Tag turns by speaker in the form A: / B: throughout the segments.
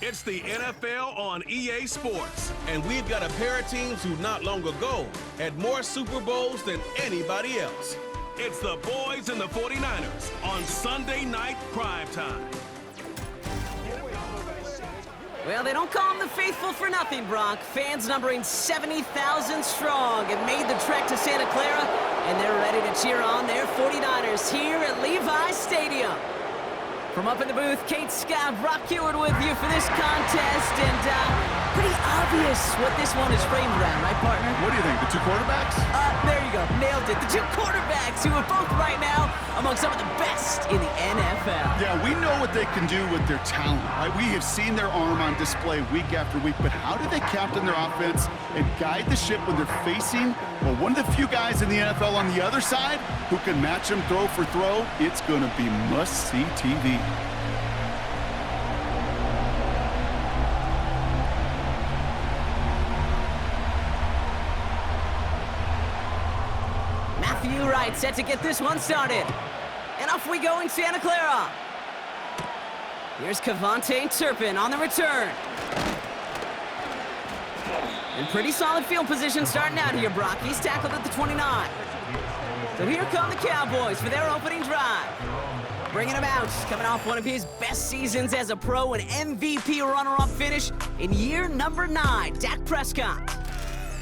A: It's the NFL on EA Sports.
B: And we've got a pair of teams who not long ago had more Super Bowls than anybody else.
A: It's the boys and the 49ers on Sunday night primetime.
C: Well, they don't call them the faithful for nothing, Bronk. Fans numbering 70,000 strong have made the trek to Santa Clara, and they're ready to cheer on their 49ers here at Levi's Stadium. From up in the booth, Kate Scott, Brock Hewitt with you for this contest, and pretty obvious what this one is framed around, right, partner?
D: What do you think, the two quarterbacks?
C: There you go, nailed it. The two quarterbacks who are both right now among some of the best in the NFL.
D: Yeah, we know what they can do with their talent, right? We have seen their arm on display week after week, but how do they captain their offense and guide the ship when they're facing, well, one of the few guys in the NFL on the other side who can match them throw for throw? It's going to be must-see TV.
C: Matthew Wright set to get this one started. And off we go in Santa Clara. Here's Kevontae Turpin on the return. And pretty solid field position starting out here, Brock. He's tackled at the 29. So here come the Cowboys for their opening drive. Bringing him out, coming off one of his best seasons as a pro, an MVP runner-up finish in year number 9, Dak Prescott.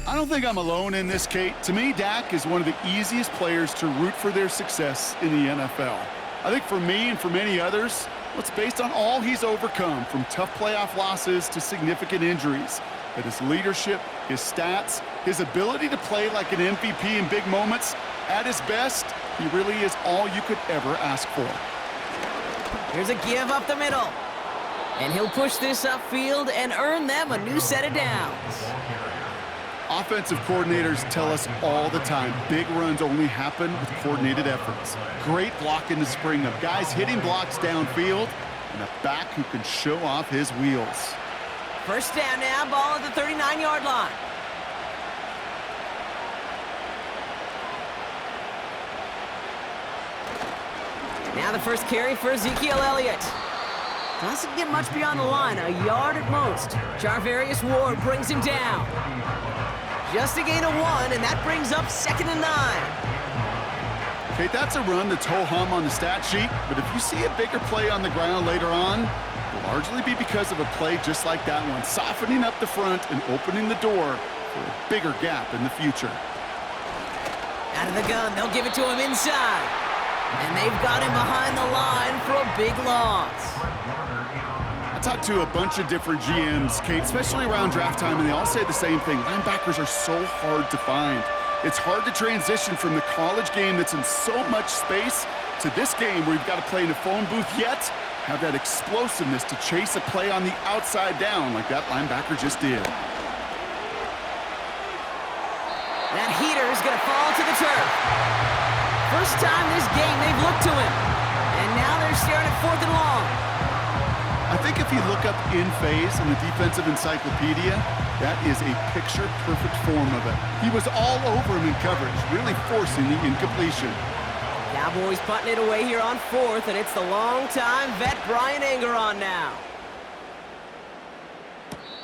D: I don't think I'm alone in this, Kate. To me, Dak is one of the easiest players to root for their success in the NFL. I think for me and for many others, it's based on all he's overcome, from tough playoff losses to significant injuries. But his leadership, his stats, his ability to play like an MVP in big moments, at his best, he really is all you could ever ask for.
C: Here's a give up the middle. And he'll push this upfield and earn them a new set of downs.
D: Offensive coordinators tell us all the time, big runs only happen with coordinated efforts. Great block in the spring of guys hitting blocks downfield, and a back who can show off his wheels.
C: First down now, ball at the 39-yard line. Now the first carry for Ezekiel Elliott. Doesn't get much beyond the line, a yard at most. Jarvarius Ward brings him down. Just a gain of 1, and that brings up 2nd and 9.
D: Okay, that's a run that's ho-hum on the stat sheet, but if you see a bigger play on the ground later on, it'll largely be because of a play just like that one, softening up the front and opening the door for a bigger gap in the future.
C: Out of the gun, they'll give it to him inside. And they've got him behind the line for a big loss.
D: I talked to a bunch of different GMs, Kate, especially around draft time, and they all say the same thing. Linebackers are so hard to find. It's hard to transition from the college game that's in so much space to this game where you've got to play in a phone booth, yet have that explosiveness to chase a play on the outside down like that linebacker just did.
C: That heater is going to fall to the turf. First time this game they've looked to him. And now they're staring at 4th and long.
D: I think if you look up in phase in the defensive encyclopedia, that is a picture-perfect form of it. He was all over him in coverage, really forcing the incompletion.
C: Cowboys putting it away here on 4th, and it's the long-time vet Brian Anger on now.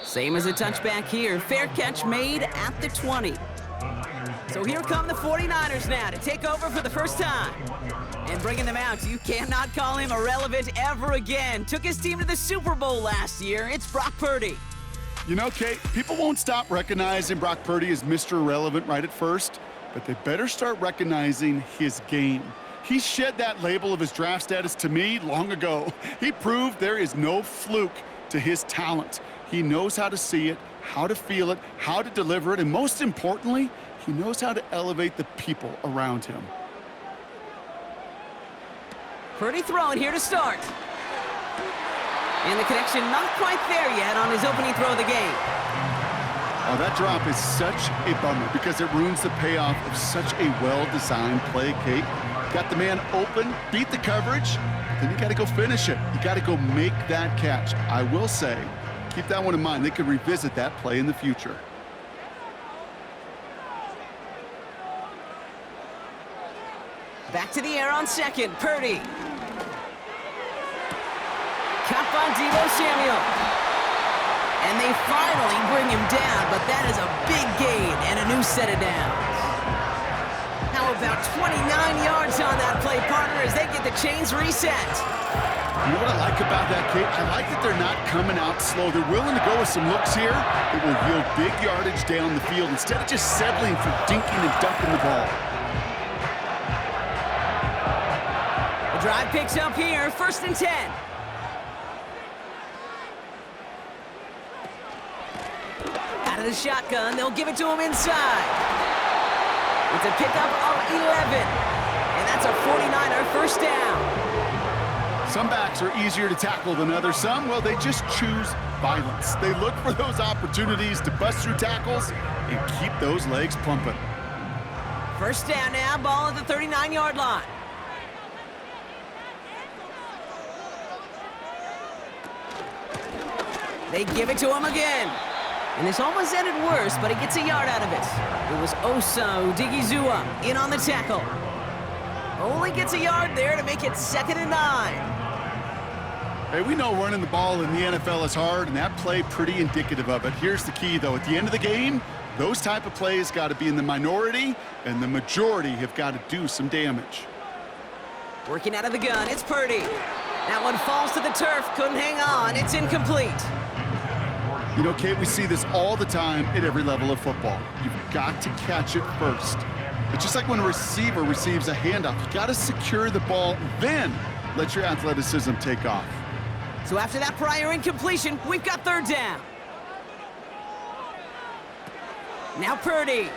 C: Same as a touchback here. Fair catch made at the 20. So here come the 49ers now to take over for the first time. And bringing them out, you cannot call him irrelevant ever again. Took his team to the Super Bowl last year. It's Brock Purdy.
D: You know, Kate, people won't stop recognizing Brock Purdy as Mr. Irrelevant right at first, but they better start recognizing his game. He shed that label of his draft status to me long ago. He proved there is no fluke to his talent. He knows how to see it, how to feel it, how to deliver it, and most importantly, he knows how to elevate the people around him.
C: Purdy throwing here to start. And the connection not quite there yet on his opening throw of the game.
D: Oh, that drop is such a bummer because it ruins the payoff of such a well-designed play, Kate. Got the man open, beat the coverage, then you got to go finish it. You got to go make that catch. I will say, keep that one in mind. They could revisit that play in the future.
C: Back to the air on 2nd, Purdy. Caught by Deebo Samuel. And they finally bring him down, but that is a big gain and a new set of downs. How about 29 yards on that play, partner, as they get the chains reset.
D: You know what I like about that, Kate? I like that they're not coming out slow. They're willing to go with some looks here that will yield big yardage down the field instead of just settling for dinking and dunking the ball.
C: The drive picks up here, 1st and 10. Out of the shotgun, they'll give it to him inside. It's a pickup of 11. And that's a 49er 1st down.
D: Some backs are easier to tackle than others. Some, well, they just choose violence. They look for those opportunities to bust through tackles and keep those legs pumping.
C: 1st down now, ball at the 39-yard line. They give it to him again. And this almost ended worse, but he gets a yard out of it. It was Osa Odigizua in on the tackle. Only gets a yard there to make it 2nd and 9.
D: Hey, we know running the ball in the NFL is hard, and that play pretty indicative of it. Here's the key, though. At the end of the game, those type of plays got to be in the minority, and the majority have got to do some damage.
C: Working out of the gun, it's Purdy. That one falls to the turf, couldn't hang on. It's incomplete.
D: You know, Kate, we see this all the time at every level of football. You've got to catch it first. It's just like when a receiver receives a handoff. You got to secure the ball, then let your athleticism take off.
C: So after that prior incompletion, we've got 3rd down. Now Purdy.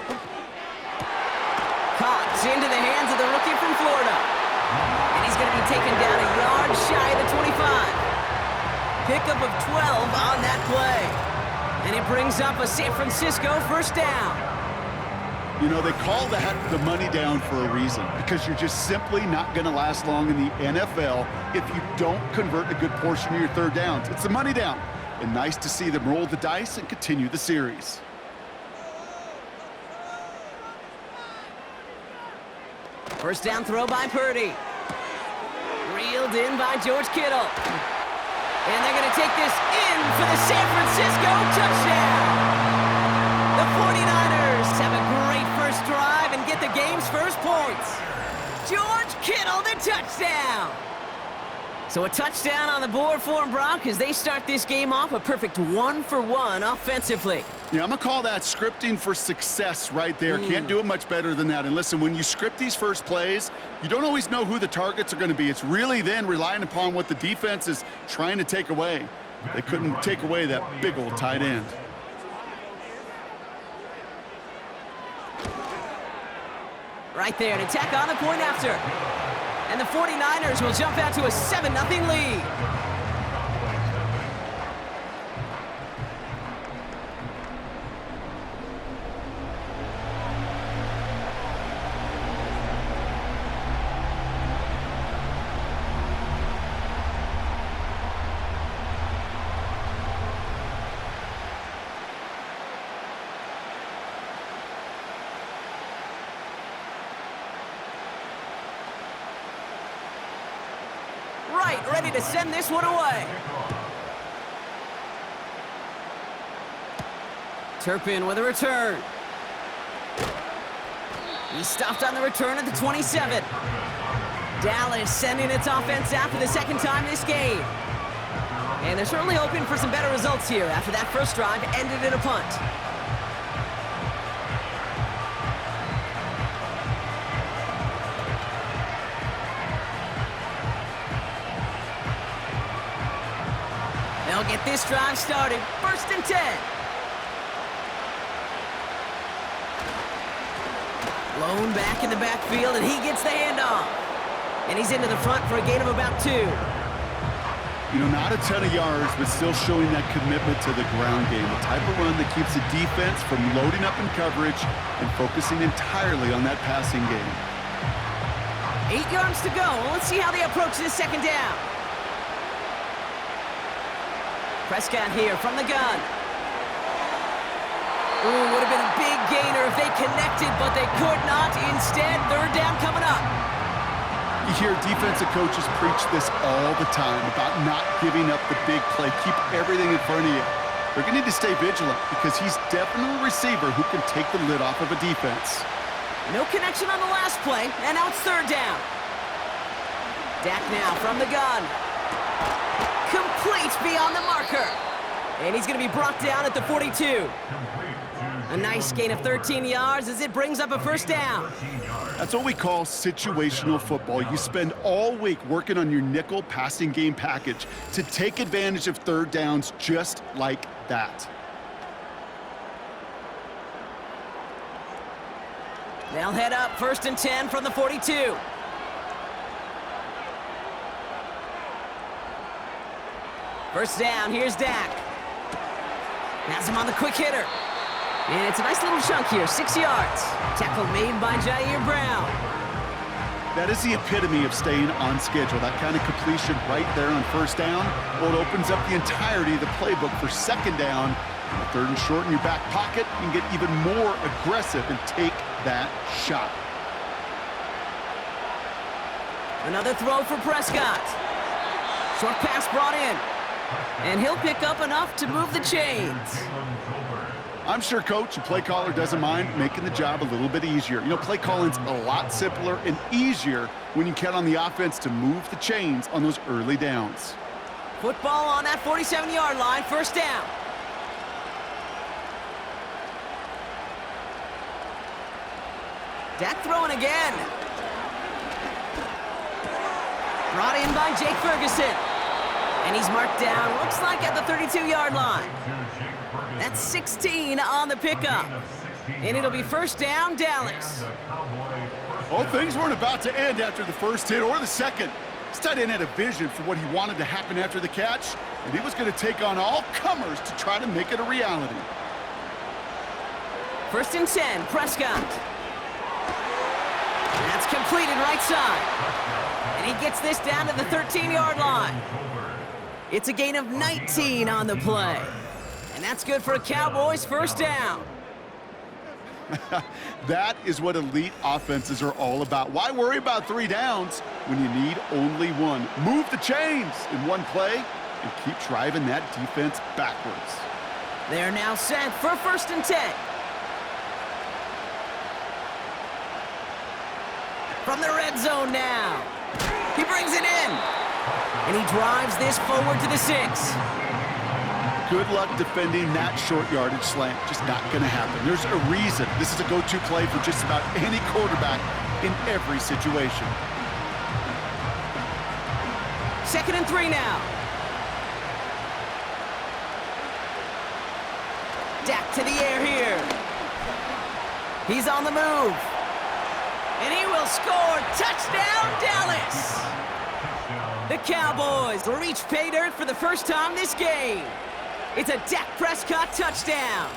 C: Caught into the hands of the rookie from Florida. And he's going to be taken down a yard shy of the 25. Pickup of 12 on that play. And it brings up a San Francisco 1st down.
D: You know, they call that the money down for a reason, because you're just simply not going to last long in the NFL if you don't convert a good portion of your 3rd downs. It's the money down. And nice to see them roll the dice and continue the series.
C: First down throw by Purdy. Reeled in by George Kittle. And they're going to take this in for the San Francisco touchdown. The 49ers have a great first drive and get the game's first points. George Kittle, the touchdown. So a touchdown on the board for them, Brock, as they start this game off a perfect 1-for-1 offensively.
D: Yeah, I'm going to call that scripting for success right there. Can't do it much better than that. And listen, when you script these first plays, you don't always know who the targets are going to be. It's really then relying upon what the defense is trying to take away. They couldn't take away that big old tight end.
C: Right there to tack on the point after. And the 49ers will jump out to a 7-0 lead. Right, ready to send this one away. Turpin with a return. He stopped on the return at the 27. Dallas sending its offense out for the 2nd time this game. And they're certainly hoping for some better results here after that first drive ended in a punt. They'll get this drive started. 1st and 10. Blown back in the backfield, and he gets the handoff. And he's into the front for a gain of about 2.
D: You know, not a ton of yards, but still showing that commitment to the ground game. The type of run that keeps the defense from loading up in coverage and focusing entirely on that passing game.
C: 8 yards to go. Let's see how they approach this 2nd down. Prescott here from the gun. Ooh, would have been a big gainer if they connected, but they could not. Instead, 3rd down coming up.
D: You hear defensive coaches preach this all the time about not giving up the big play. Keep everything in front of you. They're going to need to stay vigilant because he's definitely a receiver who can take the lid off of a defense.
C: No connection on the last play, and now it's third down. Dak now from the gun. Complete beyond the marker. And he's going to be brought down at the 42. A nice gain of 13 yards as it brings up a first down.
D: That's what we call situational football. You spend all week working on your nickel passing game package to take advantage of third downs just like that.
C: They'll head up 1st and 10 from the 42. First down, here's Dak. Has him on the quick hitter. And it's a nice little chunk here, 6 yards. Tackle made by Jair Brown.
D: That is the epitome of staying on schedule. That kind of completion right there on first down. Well, it opens up the entirety of the playbook for second down. And third and short in your back pocket, you can get even more aggressive and take that shot.
C: Another throw for Prescott. Short pass brought in. And he'll pick up enough to move the chains.
D: I'm sure coach and play caller doesn't mind making the job a little bit easier. You know, play calling's a lot simpler and easier when you count on the offense to move the chains on those early downs.
C: Football on that 47-yard line, first down. Dak throwing again. Brought in by Jake Ferguson. And he's marked down, looks like at the 32-yard line. That's 16 on the pickup. And it'll be first down, Dallas.
D: Well, things weren't about to end after the first hit or the second. This tight end had a vision for what he wanted to happen after the catch, and he was going to take on all comers to try to make it a reality.
C: 1st and 10, Prescott. That's completed right side. And he gets this down to the 13-yard line. It's a gain of 19 on the play. And that's good for a Cowboys first down.
D: That is what elite offenses are all about. Why worry about 3 downs when you need only one? Move the chains in one play and keep driving that defense backwards.
C: They're now set for 1st and 10. From the red zone now. He brings it in. And he drives this forward to the 6.
D: Good luck defending that short yardage slant. Just not going to happen. There's a reason this is a go-to play for just about any quarterback in every situation.
C: 2nd and 3 now. Dak to the air here. He's on the move. And he will score. Touchdown, Dallas! The Cowboys reach pay dirt for the first time this game. It's a Dak Prescott touchdown.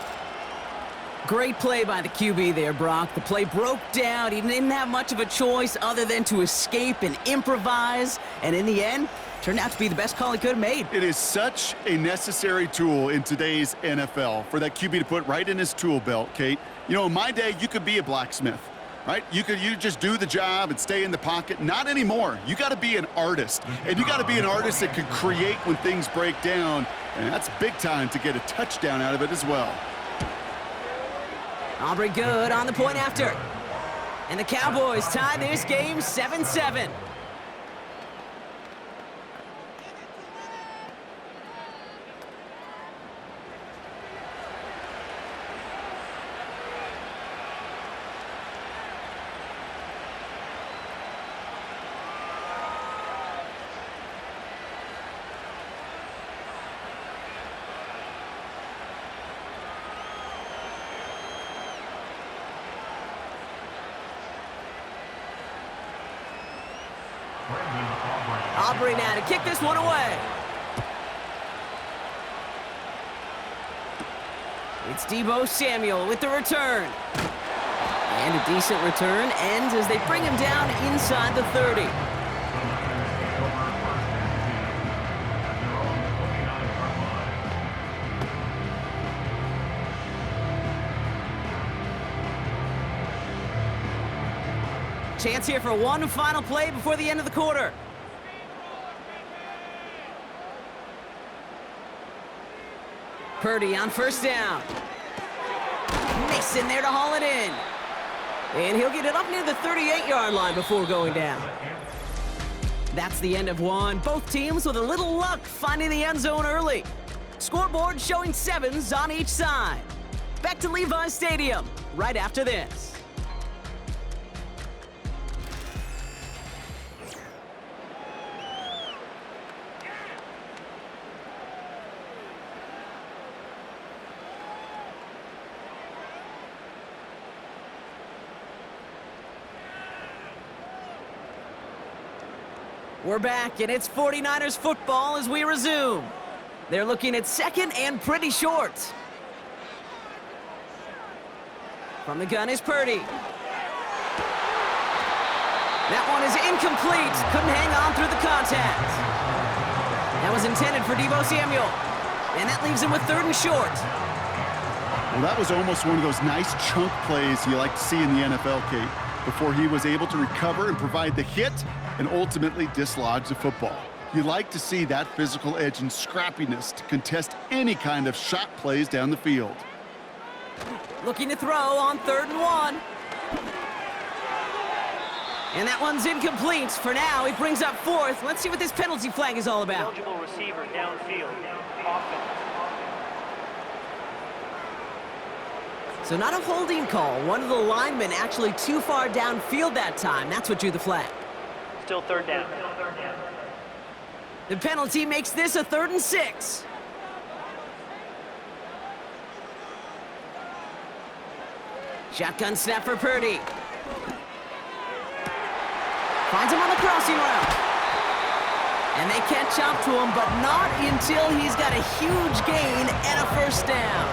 C: Great play by the QB there, Brock. The play broke down. He didn't have much of a choice other than to escape and improvise. And in the end, turned out to be the best call he could have made.
D: It is such a necessary tool in today's NFL for that QB to put right in his tool belt, Kate. You know, in my day, you could be a blacksmith. Right? You just do the job and stay in the pocket. Not anymore. You got to be an artist. And you got to be an artist that can create when things break down. And that's big time to get a touchdown out of it as well.
C: Aubrey good on the point after. And the Cowboys tie this game 7-7. Aubrey now to kick this one away. It's Deebo Samuel with the return. And a decent return ends as they bring him down inside the 30. Chance here for one final play before the end of the quarter. Purdy on first down. Mason there to haul it in. And he'll get it up near the 38-yard line before going down. That's the end of one. Both teams with a little luck finding the end zone early. Scoreboard showing 7s on each side. Back to Levi's Stadium right after this. We're back, and it's 49ers football as we resume. They're looking at second and pretty short. From the gun is Purdy. That one is incomplete. Couldn't hang on through the contact. That was intended for Deebo Samuel. And that leaves him with 3rd and short.
D: Well, that was almost one of those nice chunk plays you like to see in the NFL, Kate, before he was able to recover and provide the hit and ultimately dislodge the football. You like to see that physical edge and scrappiness to contest any kind of shot plays down the field.
C: Looking to throw on 3rd and 1. And that one's incomplete. For now, he brings up 4th. Let's see what this penalty flag is all about.
E: Eligible receiver downfield. Offense.
C: So not a holding call. One of the linemen actually too far downfield that time. That's what drew the flag.
E: Still 3rd down.
C: The penalty makes this a 3rd and 6. Shotgun snap for Purdy. Finds him on the crossing route. And they catch up to him, but not until he's got a huge gain and a 1st down.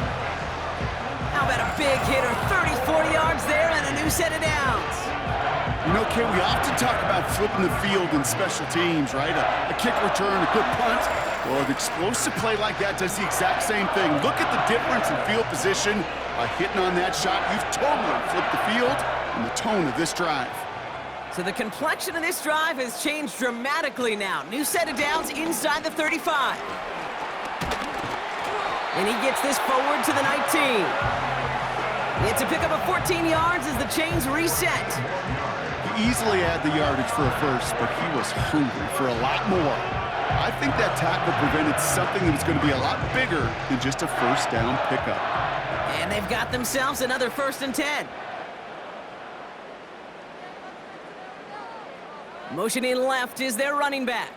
C: How about a big hitter, 30, 40 yards there and a new set of downs.
D: You know, Kate, we often talk about flipping the field in special teams, right? A kick return, a good punt. Well, an explosive play like that does the exact same thing. Look at the difference in field position. By hitting on that shot, you've totally flipped the field and the tone of this drive.
C: So the complexion of this drive has changed dramatically now. New set of downs inside the 35. And he gets this forward to the 19. It's a pickup of 14 yards as the chains reset.
D: He easily had the yardage for a 1st, but he was hungry for a lot more. I think that tackle prevented something that was going to be a lot bigger than just a 1st down pickup.
C: And they've got themselves another 1st and 10. Motioning left is their running back.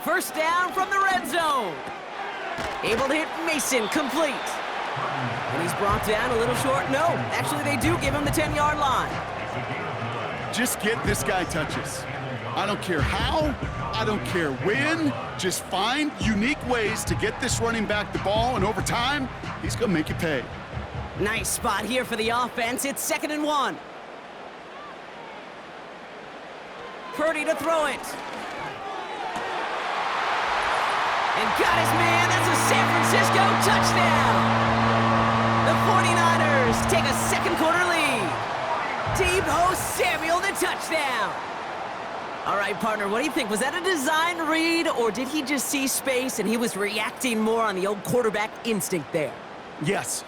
C: 1st down from the red zone. Able to hit Mason, complete. And he's brought down a little short. No, actually they do give him the 10-yard line.
D: Just get this guy touches. I don't care how, I don't care when. Just find unique ways to get this running back the ball, and over time, he's going to make you pay.
C: Nice spot here for the offense. It's 2nd and 1. Purdy to throw it. And got his man. That's a San Francisco touchdown. The 49ers take a 2nd quarter lead. Deebo Samuel, the touchdown. All right, partner, what do you think? Was that a design read, or did he just see space and he was reacting more on the old quarterback instinct there?
D: Yes.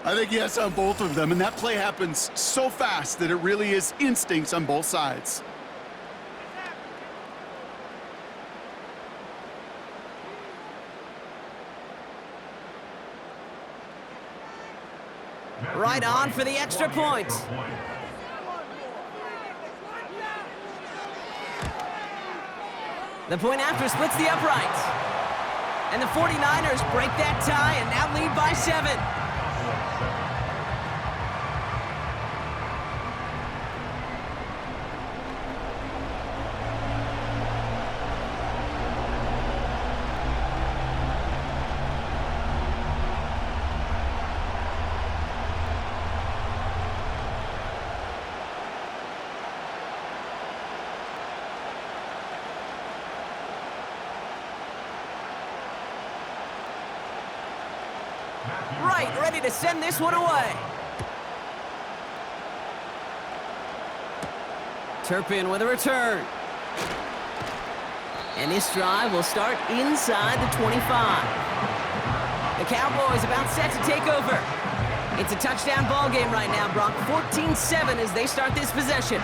D: I think yes on both of them, and that play happens so fast that it really is instincts on both sides.
C: Right on for the extra point. The point after splits the uprights. And the 49ers break that tie and now lead by 7. Right, ready to send this one away. Turpin with a return. And this drive will start inside the 25. The Cowboys about set to take over. It's a touchdown ball game right now, Brock. 14-7 as they start this possession.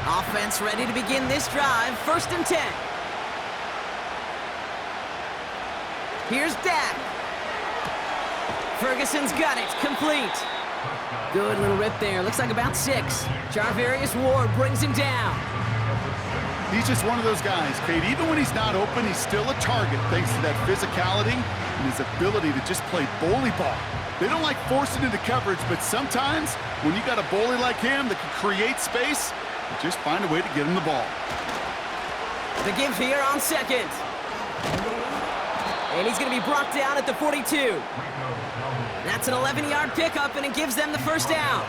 C: Offense ready to begin this drive. 1st and 10. Here's Dak. Ferguson's got it. Complete. Good little rip there. Looks like about 6. Charvarius Ward brings him down.
D: He's just one of those guys, Kate. Even when he's not open, he's still a target thanks to that physicality and his ability to just play bully ball. They don't like forcing into coverage, but sometimes when you got a bully like him that can create space, you just find a way to get him the ball.
C: The give here on 2nd. And he's going to be brought down at the 42. That's an 11-yard pickup, and it gives them the 1st down.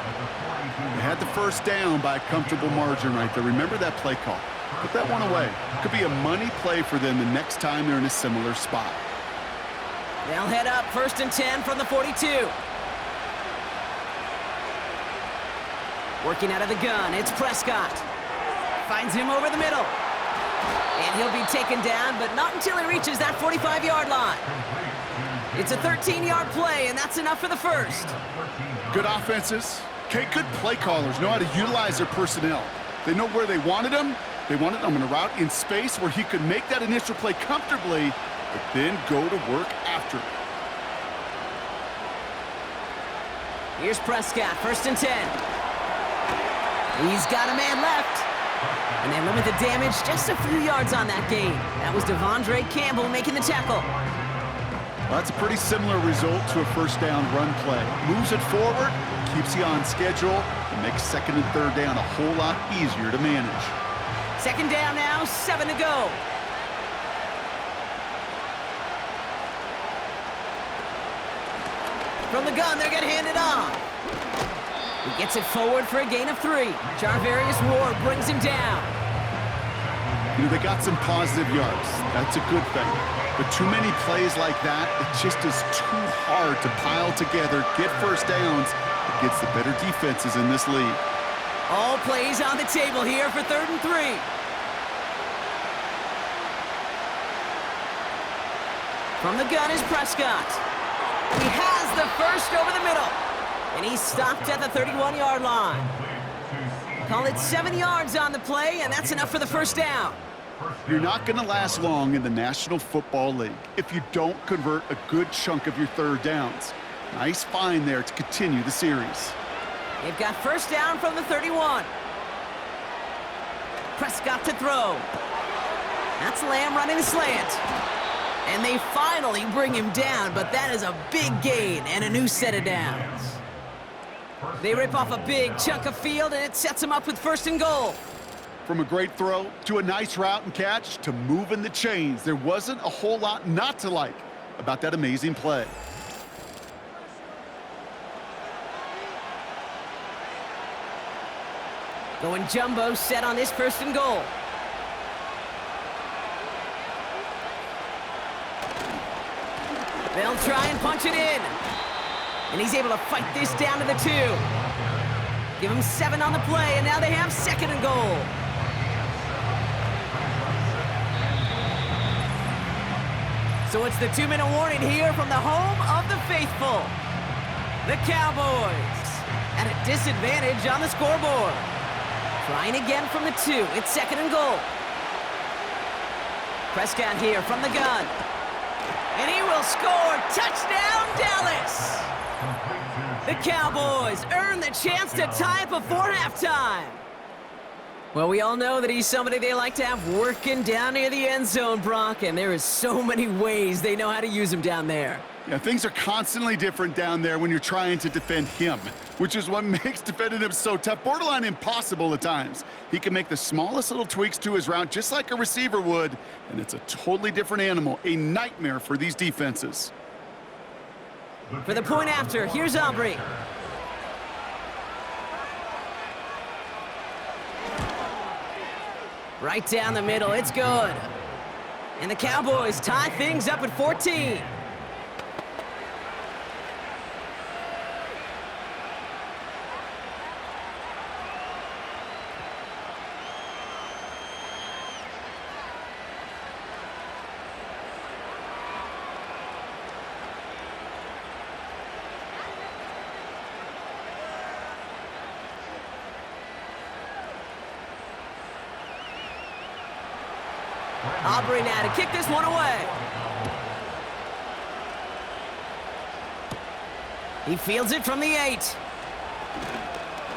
D: They had the 1st down by a comfortable margin right there. Remember that play call. Put that one away. Could be a money play for them the next time they're in a similar spot.
C: They'll head up 1st and 10 from the 42. Working out of the gun, it's Prescott. Finds him over the middle. And he'll be taken down, but not until he reaches that 45-yard line. It's a 13-yard play, and that's enough for the 1st.
D: Good offenses. Kate, good play callers know how to utilize their personnel. They know where they wanted him. They wanted him in a route in space where he could make that initial play comfortably, but then go to work after it.
C: Here's Prescott, 1st and 10. He's got a man left. And they limit the damage just a few yards on that gain. That was Devondre Campbell making the tackle.
D: Well, that's a pretty similar result to a 1st down run play. Moves it forward, keeps you on schedule, and makes 2nd and 3rd down a whole lot easier to manage.
C: 2nd down now, 7 to go. From the gun, they're going to hand it off. He gets it forward for a gain of 3. Charvarius Ward brings him down.
D: You know, they got some positive yards. That's a good thing. But too many plays like that, it just is too hard to pile together, get 1st downs against the better defenses in this league.
C: All plays on the table here for 3rd and 3. From the gun is Prescott. He has the 1st over the middle. And he's stopped at the 31-yard line. Call it 7 yards on the play, and that's enough for the 1st down.
D: You're not going to last long in the National Football League if you don't convert a good chunk of your 3rd downs. Nice find there to continue the series.
C: They've got 1st down from the 31. Prescott to throw. That's Lamb running the slant. And they finally bring him down, but that is a big gain and a new set of downs. They rip off a big chunk of field, and it sets them up with 1st and goal.
D: From a great throw to a nice route and catch to moving the chains, there wasn't a whole lot not to like about that amazing play.
C: Going jumbo set on this 1st and goal. They'll try and punch it in. And he's able to fight this down to the 2. Give him 7 on the play, and now they have 2nd and goal. So it's the 2-minute warning here from the home of the faithful. The Cowboys at a disadvantage on the scoreboard. Trying again from the 2. It's 2nd and goal. Prescott here from the gun. And he will score. Touchdown, Dallas! The Cowboys earn the chance to tie it before halftime. Well, we all know that he's somebody they like to have working down near the end zone, Brock, and there is so many ways they know how to use him down there.
D: Yeah, things are constantly different down there when you're trying to defend him, which is what makes defending him so tough, borderline impossible at times. He can make the smallest little tweaks to his route just like a receiver would, and it's a totally different animal, a nightmare for these defenses.
C: For the point after, here's Aubrey. Right down the middle, it's good. And the Cowboys tie things up at 14. Aubrey now to kick this one away. He fields it from the 8.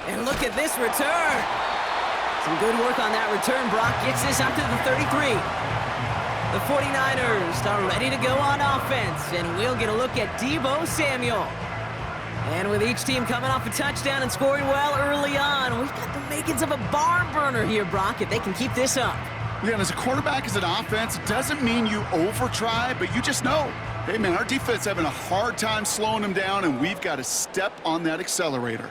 C: And look at this return. Some good work on that return. Brock gets this up to the 33. The 49ers are ready to go on offense, and we'll get a look at Deebo Samuel. And with each team coming off a touchdown and scoring well early on, we've got the makings of a barn burner here, Brock, if they can keep this up.
D: Yeah, and as a quarterback, as an offense, it doesn't mean you over-try, but you just know, hey, man, our defense having a hard time slowing them down, and we've got to step on that accelerator.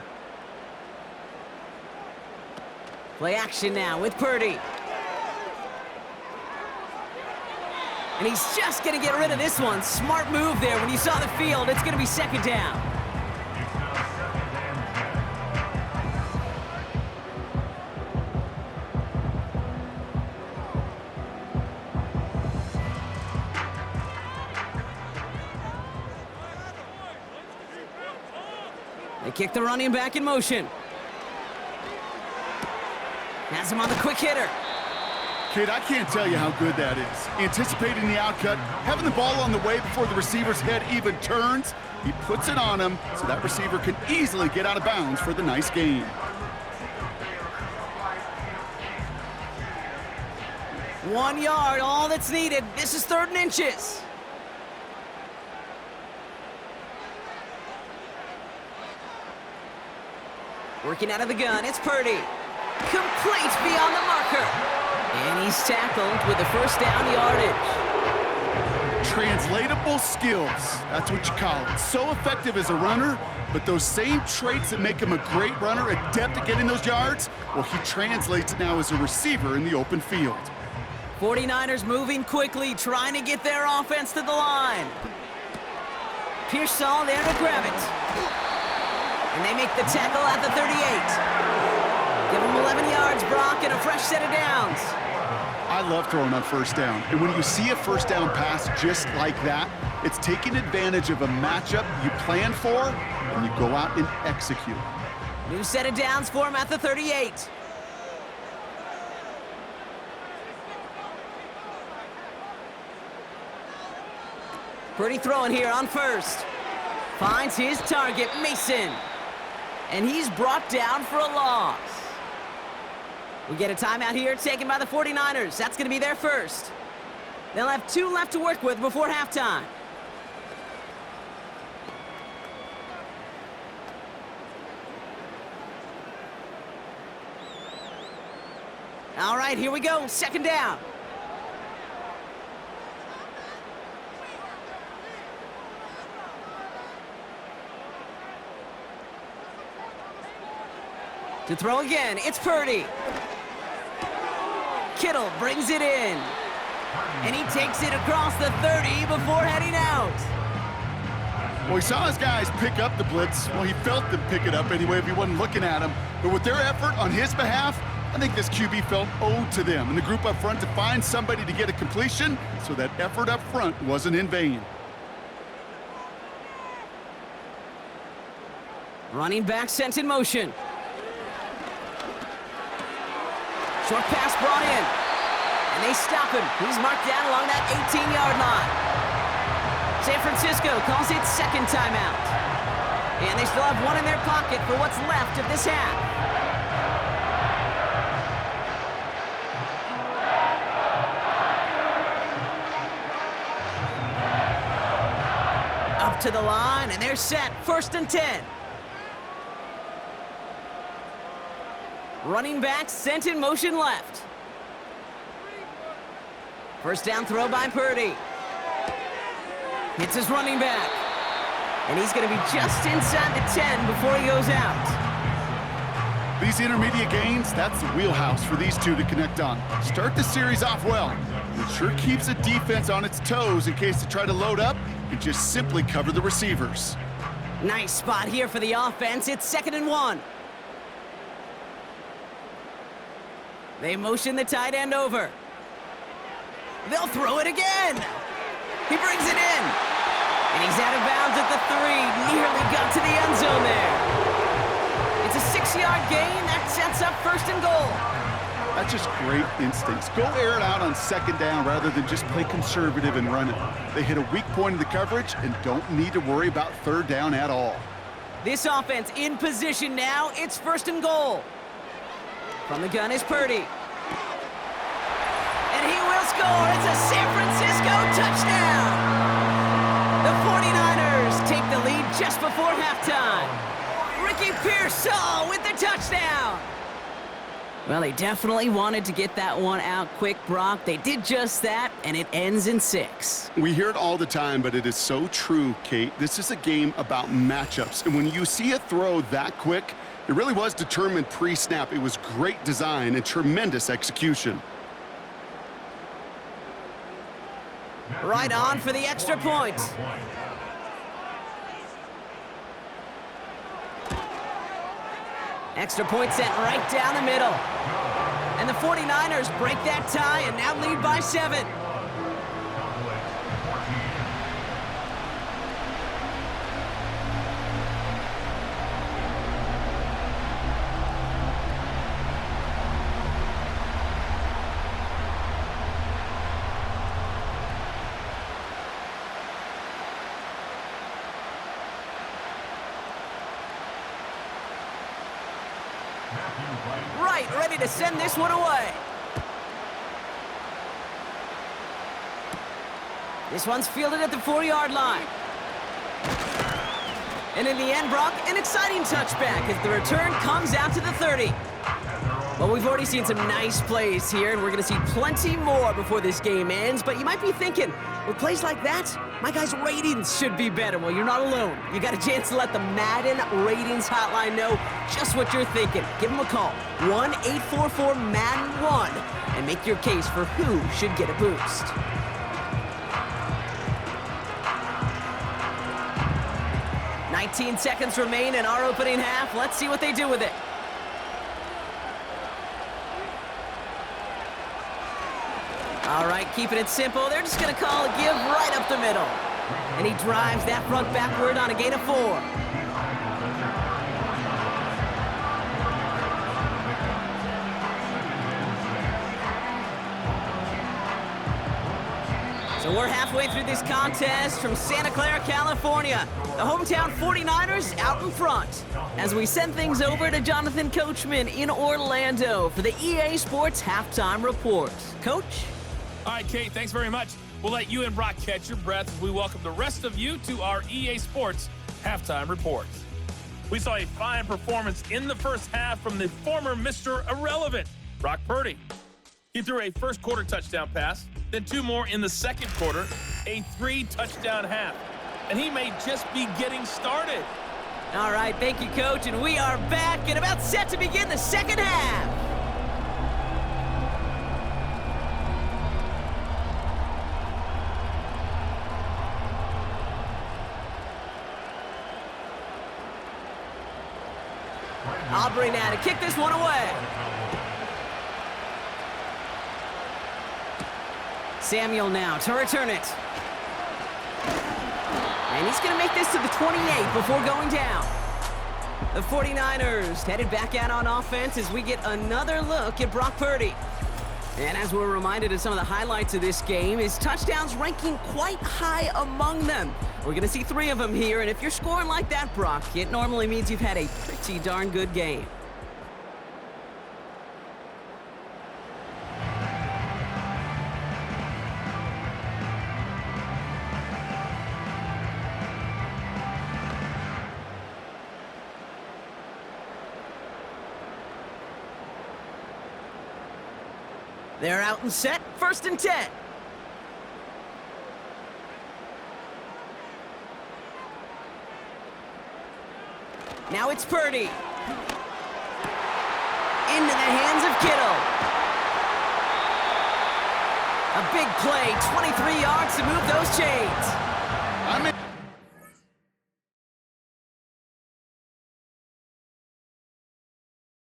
C: Play action now with Purdy. And he's just going to get rid of this one. Smart move there. When you saw the field, it's going to be second down. They kick the running back in motion. Has him on the quick hitter.
D: Kid, I can't tell you how good that is. Anticipating the outcut, having the ball on the way before the receiver's head even turns, he puts it on him so that receiver can easily get out of bounds for the nice gain.
C: One yard, all that's needed. This is 3rd and inches. Working out of the gun, it's Purdy. Complete beyond the marker. And he's tackled with the first down yardage.
D: Translatable skills, that's what you call it. So effective as a runner, but those same traits that make him a great runner, adept at getting those yards, well, he translates it now as a receiver in the open field.
C: 49ers moving quickly, trying to get their offense to the line. Pearsall there to grab it. And they make the tackle at the 38. Give them 11 yards, Brock, and a fresh set of downs.
D: I love throwing on first down. And when you see a first down pass just like that, it's taking advantage of a matchup you plan for, and you go out and execute.
C: New set of downs for him at the 38. Pretty throwing here on first. Finds his target, Mason. And he's brought down for a loss. We get a timeout here taken by the 49ers. That's going to be their first. They'll have 2 left to work with before halftime. All right, here we go. Second down. To throw again, it's Purdy. Kittle brings it in. And he takes it across the 30 before heading out.
D: Well, he saw his guys pick up the blitz. Well, he felt them pick it up anyway if he wasn't looking at him. But with their effort on his behalf, I think this QB felt owed to them and the group up front to find somebody to get a completion, so that effort up front wasn't in vain.
C: Running back sent in motion. Short pass brought in. And they stop him. He's marked down along that 18-yard line. San Francisco calls it second timeout. And they still have one in their pocket for what's left of this half. Up to the line, and they're set. 1st and 10. Running back sent in motion left. First down throw by Purdy. Hits his running back. And he's going to be just inside the 10 before he goes out.
D: These intermediate gains, that's the wheelhouse for these two to connect on. Start the series off well. It sure keeps the defense on its toes in case they try to load up and just simply cover the receivers.
C: Nice spot here for the offense. It's 2nd and 1. They motion the tight end over. They'll throw it again. He brings it in. And he's out of bounds at the 3. Nearly got to the end zone there. It's a 6-yard gain. That sets up 1st and goal.
D: That's just great instincts. Go air it out on 2nd down rather than just play conservative and run it. They hit a weak point in the coverage and don't need to worry about 3rd down at all.
C: This offense in position now. It's 1st and goal. From the gun is Purdy. And he will score. It's a San Francisco touchdown. The 49ers take the lead just before halftime. Ricky Pearsall with the touchdown. Well, they definitely wanted to get that one out quick, Brock. They did just that, and it ends in 6.
D: We hear it all the time, but it is so true, Kate. This is a game about matchups, and when you see a throw that quick, it really was determined pre-snap. It was great design and tremendous execution.
C: Right on for the extra point. Extra point sent right down the middle. And the 49ers break that tie and now lead by 7. Right, ready to send this one away. This one's fielded at the 4-yard line. And in the end, Brock, an exciting touchback as the return comes out to the 30. Well, we've already seen some nice plays here, and we're going to see plenty more before this game ends. But you might be thinking, with plays like that, my guys' ratings should be better. Well, you're not alone. You got a chance to let the Madden Ratings Hotline know just what you're thinking. Give them a call, 1-844-MADDEN-1, and make your case for who should get a boost. "19 seconds remain in our opening half. Let's see what they do with it. All right, keeping it simple. They're just going to call a give right up the middle. And he drives that front backward on a gain of 4. So we're halfway through this contest from Santa Clara, California. The hometown 49ers out in front as we send things over to Jonathan Coachman in Orlando for the EA Sports Halftime Report. Coach?
F: All right, Kate, thanks very much. We'll let you and Brock catch your breath as we welcome the rest of you to our EA Sports Halftime Report. We saw a fine performance in the first half from the former Mr. Irrelevant, Brock Purdy. He threw a first-quarter touchdown pass, then 2 more in the second quarter, a 3-touchdown half. And he may just be getting started.
C: All right, thank you, Coach, and we are back and about set to begin the second half. Aubrey now to kick this one away. Samuel now to return it. And he's going to make this to the 28 before going down. The 49ers headed back out on offense as we get another look at Brock Purdy. And as we're reminded of some of the highlights of this game, his touchdowns ranking quite high among them. We're going to see 3 of them here, and if you're scoring like that, Brock, it normally means you've had a pretty darn good game. They're out and set, 1st and 10. Now it's Purdy. Into the hands of Kittle. A big play, 23 yards to move those chains.